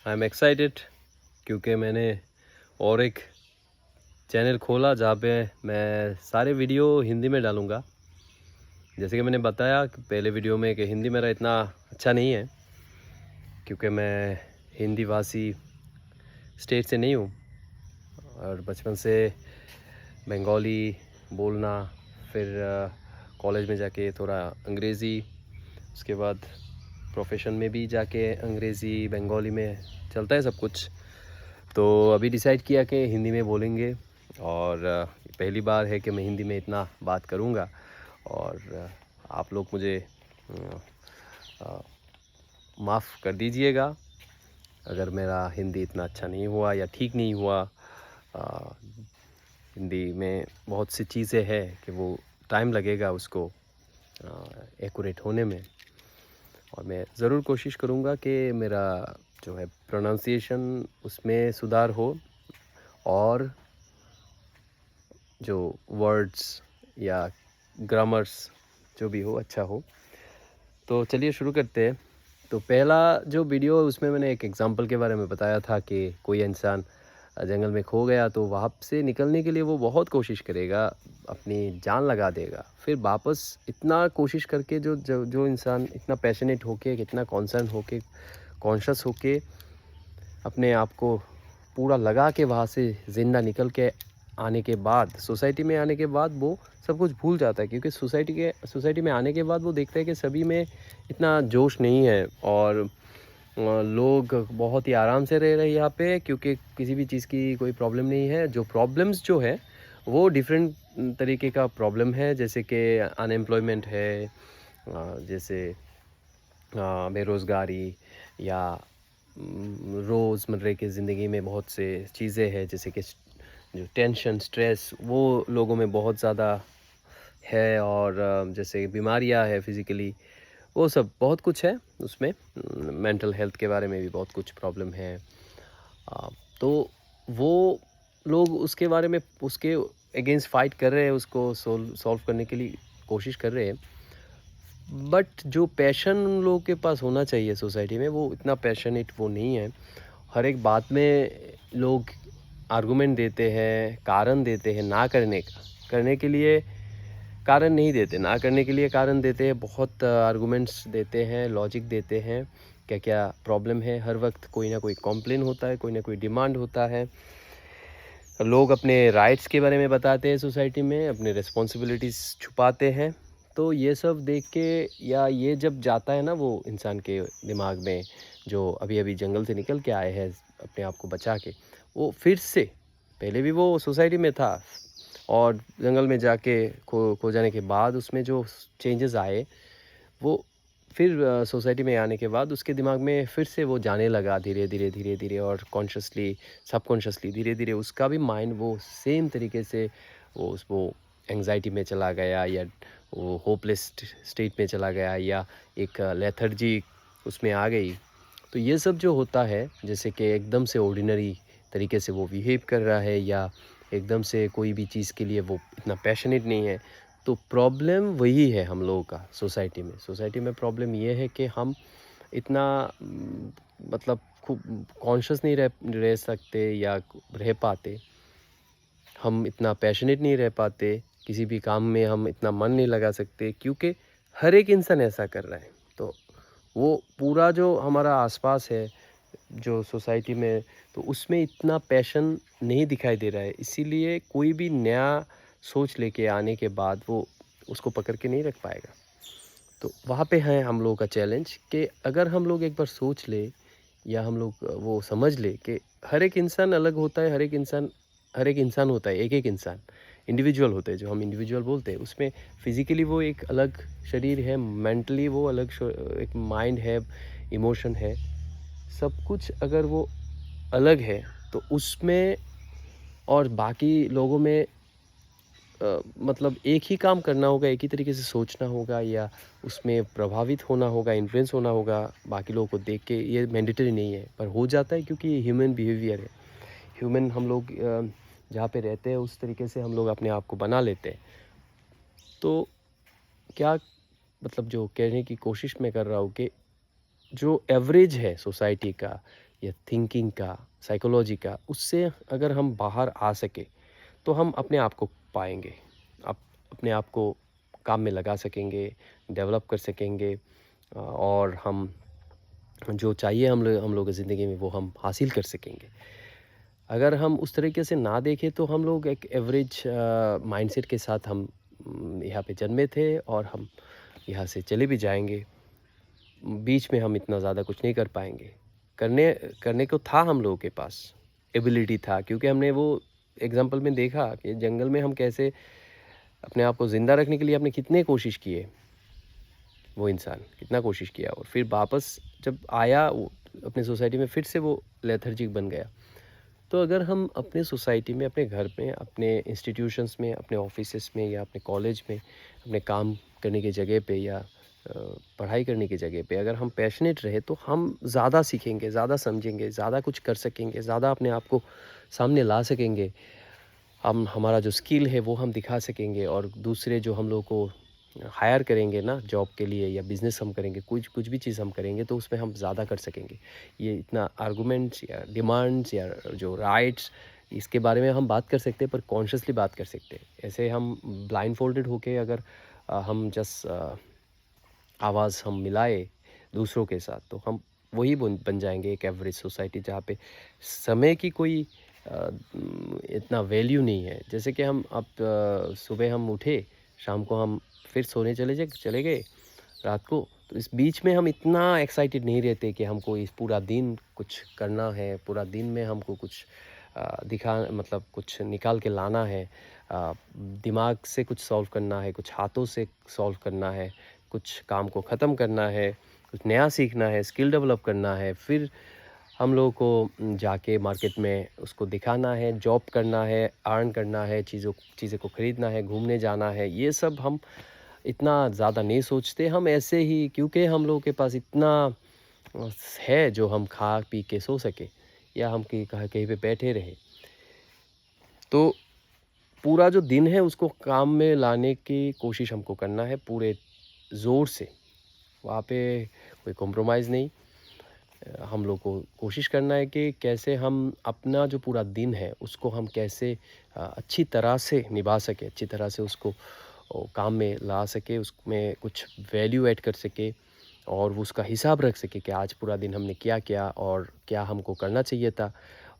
I am excited क्योंकि मैंने और एक चैनल खोला जहाँ पे मैं सारे वीडियो हिंदी में डालूँगा। जैसे कि मैंने बताया कि पहले वीडियो में कि हिंदी मेरा इतना अच्छा नहीं है क्योंकि मैं हिंदी भाषी स्टेट से नहीं हूँ और बचपन से बंगाली बोलना, फिर कॉलेज में जाके थोड़ा अंग्रेज़ी, उसके बाद प्रोफेशन में भी जाके अंग्रेज़ी बंगाली में चलता है सब कुछ। तो अभी डिसाइड किया कि हिंदी में बोलेंगे और पहली बार है कि मैं हिंदी में इतना बात करूँगा और आप लोग मुझे माफ़ कर दीजिएगा अगर मेरा हिंदी इतना अच्छा नहीं हुआ या ठीक नहीं हुआ। हिंदी में बहुत सी चीज़ें हैं कि वो टाइम लगेगा उसको एक्यूरेट होने में, और मैं ज़रूर कोशिश करूँगा कि मेरा जो है प्रोनाउंसिएशन उसमें सुधार हो और जो वर्ड्स या ग्रामर्स जो भी हो अच्छा हो। तो चलिए शुरू करते हैं। तो पहला जो वीडियो है उसमें मैंने एक एग्ज़ाम्पल के बारे में बताया था कि कोई इंसान जंगल में खो गया तो वहाँ से निकलने के लिए वो बहुत कोशिश करेगा, अपनी जान लगा देगा, फिर वापस इतना कोशिश करके जो जो जो इंसान इतना पैशनेट होके, कितना कॉन्सर्न होके, कॉन्शियस होके अपने आप को पूरा लगा के वहाँ से ज़िंदा निकल के आने के बाद, सोसाइटी में आने के बाद वो सब कुछ भूल जाता है क्योंकि सोसाइटी में आने के बाद वो देखता है कि सभी में इतना जोश नहीं है और लोग बहुत ही आराम से रह रहे हैं यहाँ पे क्योंकि किसी भी चीज़ की कोई प्रॉब्लम नहीं है। जो प्रॉब्लम्स जो है वो डिफरेंट तरीके का प्रॉब्लम है, जैसे कि अनएम्प्लॉयमेंट है, जैसे बेरोज़गारी या रोज़मर्रा की ज़िंदगी में बहुत से चीज़ें हैं, जैसे कि जो टेंशन, स्ट्रेस वो लोगों में बहुत ज़्यादा है, और जैसे बीमारियां है फिज़िकली, वो सब बहुत कुछ है उसमें। मेंटल हेल्थ के बारे में भी बहुत कुछ प्रॉब्लम है। तो वो लोग उसके बारे में, उसके अगेंस्ट फाइट कर रहे हैं, उसको सॉल्व करने के लिए कोशिश कर रहे हैं। बट जो पैशन उन लोगों के पास होना चाहिए सोसाइटी में, वो इतना पैशनेट वो नहीं है। हर एक बात में लोग आर्गुमेंट देते हैं, कारण देते हैं ना करने का, करने के लिए कारण नहीं देते, ना करने के लिए कारण देते हैं, बहुत आर्गुमेंट्स देते हैं, लॉजिक देते हैं क्या क्या प्रॉब्लम है। हर वक्त कोई ना कोई कॉम्प्लेन होता है, कोई ना कोई डिमांड होता है। लोग अपने राइट्स के बारे में बताते हैं सोसाइटी में, अपने रिस्पॉन्सिबिलिटीज़ छुपाते हैं। तो ये सब देख के, या ये जब जाता है ना वो इंसान के दिमाग में जो अभी अभी जंगल से निकल के आए हैं अपने आप को बचा के, वो फिर से, पहले भी वो सोसाइटी में था और जंगल में जाके खो जाने के बाद उसमें जो चेंजेस आए, वो फिर सोसाइटी में आने के बाद उसके दिमाग में फिर से वो जाने लगा धीरे धीरे धीरे धीरे, और कॉन्शियसली, सबकॉन्शियसली धीरे धीरे उसका भी माइंड वो सेम तरीके से वो एंग्जाइटी में चला गया, या वो होपलेस स्टेट में चला गया, या एक लेथर्जी उसमें आ गई। तो ये सब जो होता है, जैसे कि एकदम से ऑर्डिनरी तरीके से वो बिहेव कर रहा है, या एकदम से कोई भी चीज़ के लिए वो इतना पैशनेट नहीं है, तो प्रॉब्लम वही है हम लोगों का सोसाइटी में प्रॉब्लम ये है कि हम इतना मतलब खूब कॉन्शियस नहीं रह सकते या रह पाते, हम इतना पैशनेट नहीं रह पाते, किसी भी काम में हम इतना मन नहीं लगा सकते क्योंकि हर एक इंसान ऐसा कर रहा है। तो वो पूरा जो हमारा आसपास है जो सोसाइटी में, तो उसमें इतना पैशन नहीं दिखाई दे रहा है, इसीलिए कोई भी नया सोच लेके आने के बाद वो उसको पकड़ के नहीं रख पाएगा। तो वहाँ पे है हम लोगों का चैलेंज कि अगर हम लोग एक बार सोच ले, या हम लोग वो समझ ले कि हर एक इंसान अलग होता है, हर एक इंसान होता है, एक इंसान इंडिविजुअल होते हैं, जो हम इंडिविजुअल बोलते हैं, उसमें फिज़िकली वो एक अलग शरीर है, मेंटली वो अलग एक माइंड है, इमोशन है, सब कुछ अगर वो अलग है, तो उसमें और बाकी लोगों में मतलब एक ही काम करना होगा, एक ही तरीके से सोचना होगा, या उसमें प्रभावित होना होगा, इन्फ्लुएंस होना होगा बाकी लोगों को देख के, ये मैंडेटरी नहीं है, पर हो जाता है क्योंकि ये ह्यूमन बिहेवियर है। ह्यूमन हम लोग जहाँ पे रहते हैं उस तरीके से हम लोग अपने आप को बना लेते हैं। तो क्या मतलब जो कहने की कोशिश मैं कर रहा हूँ कि जो एवरेज है सोसाइटी का, या थिंकिंग का, साइकोलॉजी का, उससे अगर हम बाहर आ सके तो हम अपने आप को पाएँगे। आप अपने आप को काम में लगा सकेंगे, डेवलप कर सकेंगे और हम जो चाहिए हम लोग की ज़िंदगी में वो हम हासिल कर सकेंगे। अगर हम उस तरीके से ना देखें तो हम लोग एक एवरेज माइंडसेट के साथ हम यहाँ पे जन्मे थे और हम यहाँ से चले भी जाएँगे। बीच में हम इतना ज़्यादा कुछ नहीं कर पाएँगे। करने करने को था हम लोगों के पास, एबिलिटी था क्योंकि हमने वो एग्ज़ाम्पल में देखा कि जंगल में हम कैसे अपने आप को ज़िंदा रखने के लिए आपने कितने कोशिश किए, वो इंसान कितना कोशिश किया और फिर वापस जब आया वो अपनी सोसाइटी में फिर से वो लेथर्जिक बन गया। तो अगर हम अपने सोसाइटी में, अपने घर में, अपने इंस्टीट्यूशंस में, अपने ऑफिसेज़ में या अपने कॉलेज में, अपने काम करने की जगह पे या पढ़ाई करने की जगह पे अगर हम पैशनेट रहे तो हम ज़्यादा सीखेंगे, ज़्यादा समझेंगे, ज़्यादा कुछ कर सकेंगे, ज़्यादा अपने आप को सामने ला सकेंगे। हम हमारा जो स्किल है वो हम दिखा सकेंगे और दूसरे जो हम लोग को हायर करेंगे ना जॉब के लिए या बिज़नेस हम करेंगे, कुछ कुछ भी चीज़ हम करेंगे तो उसमें हम ज़्यादा कर सकेंगे। ये इतना आर्गुमेंट्स या डिमांड्स या जो राइट्स इसके बारे में हम बात कर सकते हैं पर कॉन्शियसली बात कर सकते हैं। ऐसे हम ब्लाइंडफोल्डेड होके अगर हम जस्ट आवाज़ हम मिलाए दूसरों के साथ तो हम वही बन जाएंगे एक एवरेज सोसाइटी जहाँ पे समय की कोई इतना वैल्यू नहीं है। जैसे कि हम अब सुबह हम उठे, शाम को हम फिर सोने चले गए रात को, तो इस बीच में हम इतना एक्साइटेड नहीं रहते कि हमको इस पूरा दिन कुछ करना है, पूरा दिन में हमको कुछ दिखा मतलब कुछ निकाल के लाना है, दिमाग से कुछ सॉल्व करना है, कुछ हाथों से सॉल्व करना है, कुछ काम को ख़त्म करना है, कुछ नया सीखना है, स्किल डेवलप करना है, फिर हम लोगों को जाके मार्केट में उसको दिखाना है, जॉब करना है, अर्न करना है, चीज़ें को ख़रीदना है, घूमने जाना है। ये सब हम इतना ज़्यादा नहीं सोचते। हम ऐसे ही क्योंकि हम लोगों के पास इतना है जो हम खा पी के सो सके या हम कहीं पे बैठे रहे। तो पूरा जो दिन है उसको काम में लाने की कोशिश हमको करना है पूरे ज़ोर से। वहाँ पे कोई कॉम्प्रोमाइज़ नहीं। हम लोग को कोशिश करना है कि कैसे हम अपना जो पूरा दिन है उसको हम कैसे अच्छी तरह से निभा सकें, अच्छी तरह से उसको काम में ला सके, उसमें कुछ वैल्यू ऐड कर सके और वो उसका हिसाब रख सके कि आज पूरा दिन हमने क्या किया और क्या हमको करना चाहिए था।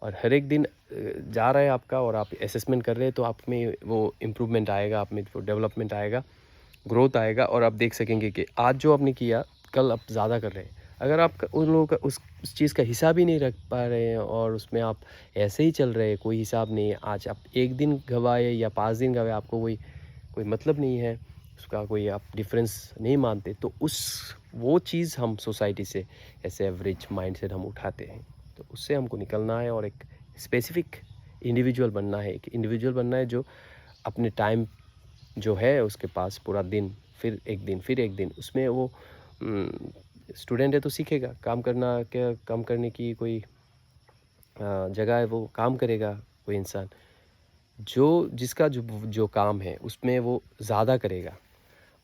और हर एक दिन जा रहा है आपका और आप असेसमेंट कर रहे हैं तो आप में वो इम्प्रूवमेंट आएगा, आप में वो डेवलपमेंट आएगा, ग्रोथ आएगा और आप देख सकेंगे कि आज जो आपने किया कल आप ज़्यादा कर रहे हैं। अगर आप उन लोगों का उस चीज़ का हिसाब ही नहीं रख पा रहे हैं और उसमें आप ऐसे ही चल रहे हैं, कोई हिसाब नहीं है, आज आप 1 दिन गँवाए या 5 दिन गँवाए, आपको कोई मतलब नहीं है, उसका कोई आप डिफ़रेंस नहीं मानते, तो वो चीज़ हम सोसाइटी से ऐसे एवरेज माइंडसेट हम उठाते हैं। तो उससे हमको निकलना है और एक स्पेसिफ़िक इंडिविजुअल बनना है, एक इंडिविजुअल बनना है जो अपने टाइम जो है उसके पास पूरा दिन, फिर 1 दिन, फिर 1 दिन, उसमें वो स्टूडेंट है तो सीखेगा, काम करने की कोई जगह है वो काम करेगा कोई इंसान। जिसका जो काम है उसमें वो ज़्यादा करेगा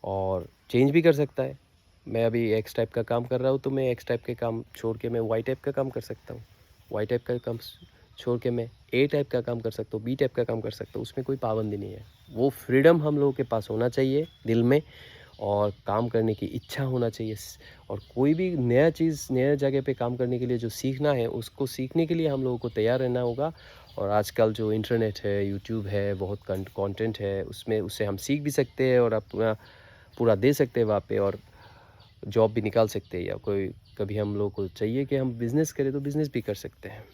और चेंज भी कर सकता है। मैं अभी एक्स टाइप का काम कर रहा हूँ तो मैं एक्स टाइप के काम छोड़ के मैं वाई टाइप का काम कर सकता हूँ। वाई टाइप का काम छोड़ के मैं ए टाइप का काम कर सकता हूँ, बी टाइप का काम कर सकता हूँ, उसमें कोई पाबंदी नहीं है। वो फ्रीडम हम लोगों के पास होना चाहिए दिल में और काम करने की इच्छा होना चाहिए और कोई भी नया चीज़ नया जगह पे काम करने के लिए जो सीखना है उसको सीखने के लिए हम लोगों को तैयार रहना होगा। और आजकल जो इंटरनेट है, यूट्यूब है, बहुत कंटेंट है, उससे हम सीख भी सकते हैं और अपना पूरा दे सकते हैं वहाँ पे और जॉब भी निकाल सकते हैं या कोई कभी हम लोग को चाहिए कि हम बिज़नेस करें तो बिज़नेस भी कर सकते हैं।